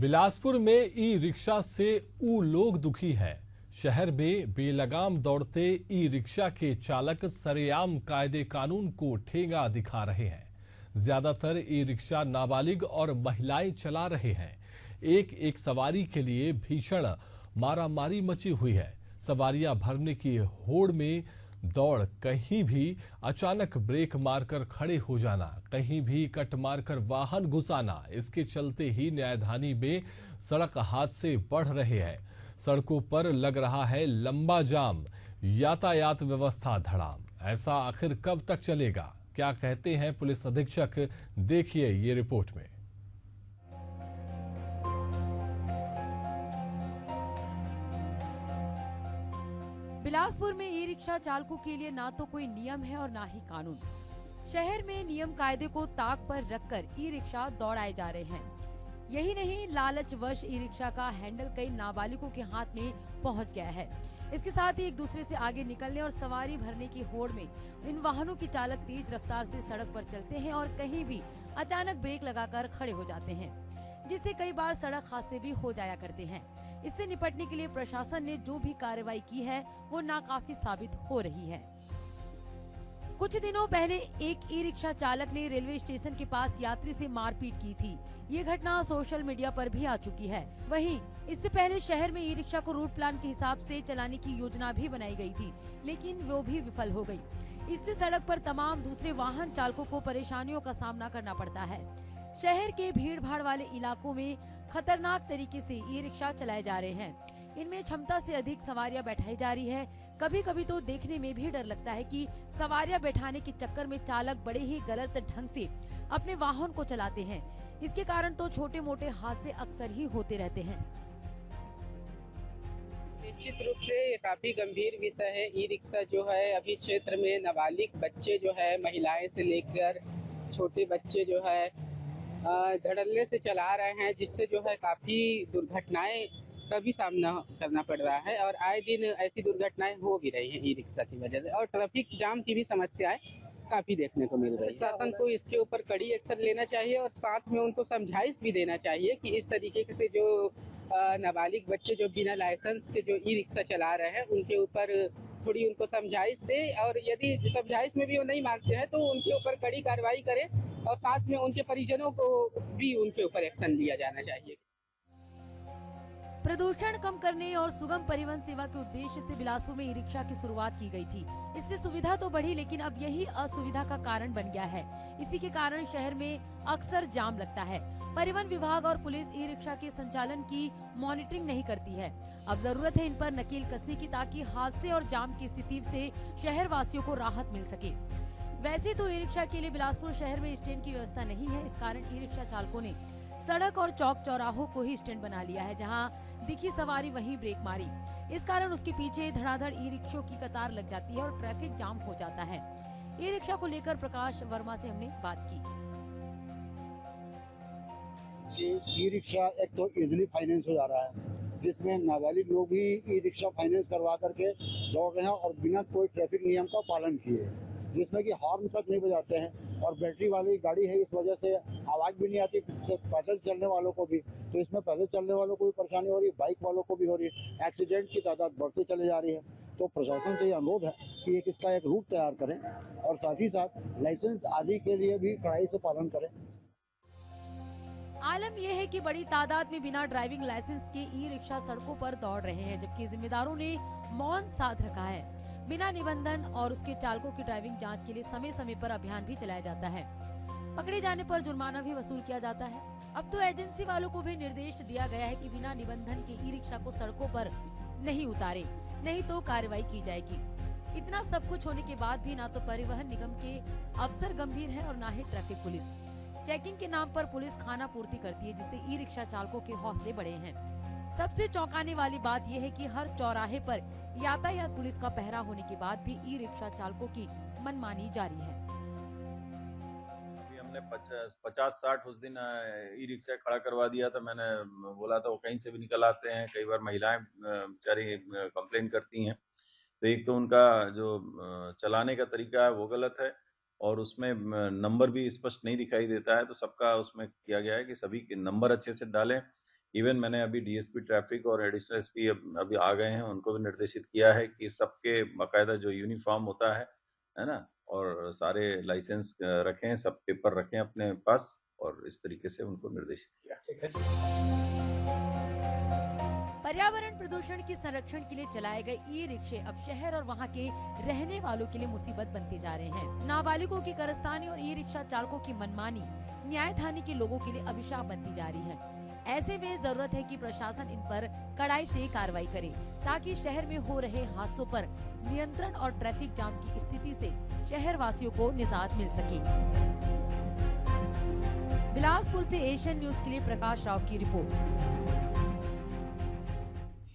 बिलासपुर में e rickshaw से ऊ लोग दुखी हैं। शहर में बेलगाम दौड़ते ई रिक्शा के चालक सरेआम कायदे कानून को ठेंगा दिखा रहे हैं। ज्यादातर ई रिक्शा नाबालिग और महिलाएं चला रहे हैं। एक एक सवारी के लिए भीषण मारामारी मची हुई है। सवारियां भरने की होड़ में दौड़, कहीं भी अचानक ब्रेक मारकर खड़े हो जाना, कहीं भी कट मारकर वाहन घुसाना, इसके चलते ही न्यायधानी में सड़क हादसे बढ़ रहे हैं। सड़कों पर लग रहा है लंबा जाम, यातायात व्यवस्था धड़ाम। ऐसा आखिर कब तक चलेगा? क्या कहते हैं पुलिस अधीक्षक, देखिए ये रिपोर्ट में। बिलासपुर में ई रिक्शा चालकों के लिए ना तो कोई नियम है और ना ही कानून। शहर में नियम कायदे को ताक पर रखकर ई रिक्शा दौड़ाए जा रहे हैं। यही नहीं, लालचवश ई रिक्शा का हैंडल कई नाबालिगों के हाथ में पहुंच गया है। इसके साथ ही एक दूसरे से आगे निकलने और सवारी भरने की होड़ में इन वाहनों के चालक तेज रफ्तार से सड़क पर चलते हैं और कहीं भी अचानक ब्रेक लगाकर खड़े हो जाते हैं, जिससे कई बार सड़क हादसे भी हो जाया करते हैं। इससे निपटने के लिए प्रशासन ने जो भी कार्रवाई की है वो नाकाफी साबित हो रही है। कुछ दिनों पहले एक ई रिक्शा चालक ने रेलवे स्टेशन के पास यात्री से मारपीट की थी। ये घटना सोशल मीडिया पर भी आ चुकी है। वहीं इससे पहले शहर में ई रिक्शा को रूट प्लान के हिसाब से चलाने की योजना भी बनाई गई थी, लेकिन वो भी विफल हो गई। इससे सड़क पर तमाम दूसरे वाहन चालकों को परेशानियों का सामना करना पड़ता है। शहर के भीड़ भाड़ वाले इलाकों में खतरनाक तरीके से ई रिक्शा चलाए जा रहे हैं। इनमें क्षमता से अधिक सवारियां बैठाई जा रही है। कभी कभी तो देखने में भी डर लगता है कि सवारियां बैठाने के चक्कर में चालक बड़े ही गलत ढंग से अपने वाहन को चलाते हैं। इसके कारण तो छोटे मोटे हादसे अक्सर ही होते रहते हैं। निश्चित रूप से ये काफी गंभीर विषय है। ई रिक्शा जो है अभी क्षेत्र में नाबालिग बच्चे जो है, महिलाएं से लेकर छोटे बच्चे जो है धड़ल्ले से चला रहे हैं, जिससे जो है काफी दुर्घटनाएं का भी सामना करना पड़ रहा है और आए दिन ऐसी दुर्घटनाएं हो भी रही हैं ई रिक्शा की वजह से। और ट्रैफिक जाम की भी समस्याएं काफी देखने को मिल रही है। शासन को इसके ऊपर कड़ी एक्शन लेना चाहिए और साथ में उनको समझाइश भी देना चाहिए कि इस तरीके से जो नाबालिग बच्चे जो बिना लाइसेंस के जो ई रिक्शा चला रहे हैं उनके ऊपर थोड़ी उनको समझाइश दे, और यदि समझाइश में भी वो नहीं मानते हैं तो उनके ऊपर कड़ी कार्रवाई करें और साथ में उनके परिजनों को भी उनके ऊपर एक्शन लिया जाना चाहिए। प्रदूषण कम करने और सुगम परिवहन सेवा के उद्देश्य से बिलासपुर में ई रिक्शा की शुरुआत की गई थी। इससे सुविधा तो बढ़ी, लेकिन अब यही असुविधा का कारण बन गया है। इसी के कारण शहर में अक्सर जाम लगता है। परिवहन विभाग और पुलिस ई रिक्शा के संचालन की मॉनिटरिंग नहीं करती है। अब जरूरत है इन पर नकेल कसने की, ताकि हादसे और जाम की स्थिति से शहर वासियों को राहत मिल सके। वैसे तो ई रिक्शा के लिए बिलासपुर शहर में स्टैंड की व्यवस्था नहीं है। इस कारण ई रिक्शा चालकों ने सड़क और चौक चौराहों को ही स्टैंड बना लिया है। जहां दिखी सवारी वहीं ब्रेक मारी। इस कारण उसके पीछे धड़ाधड़ ई रिक्शों की कतार लग जाती है और ट्रैफिक जाम हो जाता है। ई रिक्शा को लेकर प्रकाश वर्मा से हमने बात की। ई रिक्शा एक तो इजीली फाइनेंस हो जा रहा है, जिसमें नाबालिग लोग भी ई रिक्शा फाइनेंस करवा करके दौड़ रहे हैं और बिना कोई ट्रैफिक नियम का पालन किए, जिसमें कि हॉर्न तक नहीं बजाते हैं। और बैटरी वाली गाड़ी है, इस वजह से आवाज़ भी नहीं आती पैदल चलने वालों को भी। तो इसमें पैदल चलने वालों को भी परेशानी हो रही है, बाइक वालों को भी हो रही है। एक्सीडेंट की तादाद बढ़ती चली जा रही है। तो प्रशासन से ये अनुरोध है कि इसका एक रूट तैयार करें और साथ ही साथ लाइसेंस आदि के लिए भी कड़ाई से पालन करें। आलम यह है कि बड़ी तादाद में बिना ड्राइविंग लाइसेंस के ई रिक्शा सड़कों पर दौड़ रहे हैं, जबकि जिम्मेदारों ने मौन साध रखा है। बिना निबंधन और उसके चालकों की ड्राइविंग जांच के लिए समय समय पर अभियान भी चलाया जाता है। पकड़े जाने पर जुर्माना भी वसूल किया जाता है। अब तो एजेंसी वालों को भी निर्देश दिया गया है कि बिना निबंधन के ई रिक्शा को सड़कों पर नहीं उतारे, नहीं तो कार्रवाई की जाएगी। इतना सब कुछ होने के बाद भी ना तो परिवहन निगम के अफसर गंभीर है और ना ही ट्रैफिक पुलिस। चेकिंग के नाम पर पुलिस खाना पूर्ति करती है, जिससे ई रिक्शा चालकों के हौसले बढ़े हैं। सबसे चौंकाने वाली बात यह है कि हर चौराहे पर यातायात पुलिस का पहरा होने के बाद भी ई रिक्शा चालकों की मनमानी जारी है। अभी हमने 50-60 उस दिन ई रिक्शा खड़ा करवा दिया था। मैंने बोला था वो कहीं से भी निकल आते हैं। कई बार महिलाएं बेचारी कंप्लेन करती हैं। तो एक तो उनका जो चलाने का तरीका है वो गलत है और उसमें नंबर भी स्पष्ट नहीं दिखाई देता है। तो सबका उसमें किया गया है कि सभी के नंबर अच्छे से डालें इवन मैंने अभी डीएसपी ट्रैफिक और एडिशनल एसपी अभी आ गए हैं, उनको भी निर्देशित किया है कि सबके बाकायदा जो यूनिफॉर्म होता है ना? और सारे लाइसेंस रखें, सब पेपर रखें अपने पास और इस तरीके से उनको निर्देशित किया। पर्यावरण प्रदूषण के संरक्षण के लिए चलाए गए ई रिक्शे अब शहर और वहां के रहने वालों के लिए मुसीबत बनते जा रहे हैं। नाबालिगों की कारस्तानी और ई रिक्शा चालकों की मनमानी न्यायधानी के लोगों के लिए अभिशाप बनती जा रही है। ऐसे में जरूरत है कि प्रशासन इन पर कड़ाई से कार्रवाई करे ताकि शहर में हो रहे हादसों पर नियंत्रण और ट्रैफिक जाम की स्थिति से शहर वासियों को निजात मिल सके। बिलासपुर से एशियन न्यूज के लिए प्रकाश राव की रिपोर्ट।